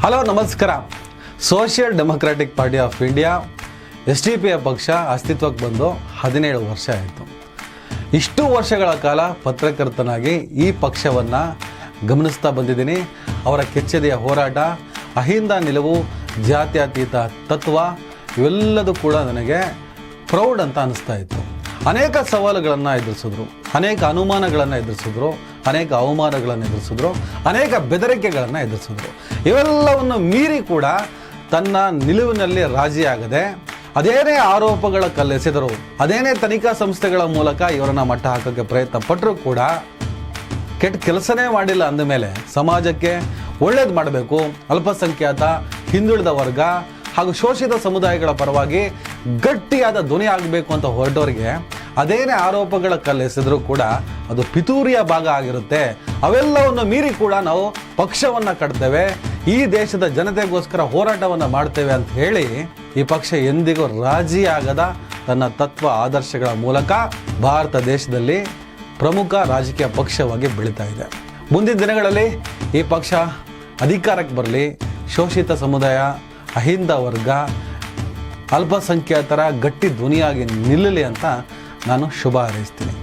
Hello ನಮಸ್ಕಾರ. Social democratic party of India SDP ಪಕ್ಷ ಅಸ್ತಿತ್ವಕ್ಕೆ ಬಂದು 17 ವರ್ಷ ಆಯಿತು. ಇಷ್ಟು ವರ್ಷಗಳ ಕಾಲ ಪತ್ರಕರ್ತನಾಗಿ ಈ ಪಕ್ಷವನ್ನು ಗಮನಿಸ್ತಾ ಬಂದಿದ್ದೀನಿ. ಅವರ ಕೆಚ್ಚೆದೆಯ ಹೋರಾಟ, ಅಹಿಂದ ನಿಲುವು, ಜಾತ್ಯತೀತ ತತ್ವ ಇವೆಲ್ಲದೂ ಕೂಡ ನನಗೆ ಪ್ರೌಡ್ ಅಂತ ಅನಿಸ್ತಾ ಇತ್ತು. ಅನೇಕ ಸವಾಲುಗಳನ್ನು ಎದುರಿಸಿದ್ರು, ಅನೇಕ ಅನುಮಾನಗಳನ್ನು ಎದುರಿಸಿದ್ರು, ಅನೇಕ ಅವಮಾನಗಳನ್ನು ಎದುರಿಸಿದ್ರು, ಅನೇಕ ಬೆದರಿಕೆಗಳನ್ನು ಎದುರಿಸಿದ್ರು. ಇವೆಲ್ಲವನ್ನು ಮೀರಿ ಕೂಡ ತನ್ನ ನಿಲುವಿನಲ್ಲಿ ರಾಜಿಯಾಗದೆ ಅದೇನೇ ಆರೋಪಗಳ ಕಲ್ಲೆಸೆದರು, ಅದೇನೇ ತನಿಖಾ ಸಂಸ್ಥೆಗಳ ಮೂಲಕ ಇವರನ್ನು ಮಟ್ಟ ಹಾಕೋಕ್ಕೆ ಪ್ರಯತ್ನ ಪಟ್ಟರೂ ಕೂಡ ಕೆಟ್ಟ ಕೆಲಸನೇ ಮಾಡಿಲ್ಲ ಅಂದಮೇಲೆ ಸಮಾಜಕ್ಕೆ ಒಳ್ಳೇದು ಮಾಡಬೇಕು, ಅಲ್ಪಸಂಖ್ಯಾತ, ಹಿಂದುಳಿದ ವರ್ಗ ಹಾಗೂ ಶೋಷಿತ ಸಮುದಾಯಗಳ ಪರವಾಗಿ ಗಟ್ಟಿಯಾದ ಧ್ವನಿ ಆಗಬೇಕು ಅಂತ ಹೊರಟವರಿಗೆ ಅದೇನೇ ಆರೋಪಗಳ ಕಲ್ಲೆಸೆದರೂ ಕೂಡ ಅದು ಪಿತೂರಿಯ ಭಾಗ ಆಗಿರುತ್ತೆ. ಅವೆಲ್ಲವನ್ನು ಮೀರಿ ಕೂಡ ನಾವು ಪಕ್ಷವನ್ನು ಕಟ್ತೇವೆ, ಈ ದೇಶದ ಜನತೆಗೋಸ್ಕರ ಹೋರಾಟವನ್ನು ಮಾಡ್ತೇವೆ ಅಂತ ಹೇಳಿ ಈ ಪಕ್ಷ ಎಂದಿಗೂ ರಾಜಿಯಾಗದ ತನ್ನ ತತ್ವ ಆದರ್ಶಗಳ ಮೂಲಕ ಭಾರತ ದೇಶದಲ್ಲಿ ಪ್ರಮುಖ ರಾಜಕೀಯ ಪಕ್ಷವಾಗಿ ಬೆಳೀತಾ ಇದೆ. ಮುಂದಿನ ದಿನಗಳಲ್ಲಿ ಈ ಪಕ್ಷ ಅಧಿಕಾರಕ್ಕೆ ಬರಲಿ, ಶೋಷಿತ ಸಮುದಾಯ, ಅಹಿಂದ ವರ್ಗ, ಅಲ್ಪಸಂಖ್ಯಾತರ ಗಟ್ಟಿ ಧ್ವನಿಯಾಗಿ ನಿಲ್ಲಲಿ ಅಂತ ನಾನು ಶುಭ ಹಾರೈಸ್ತೀನಿ.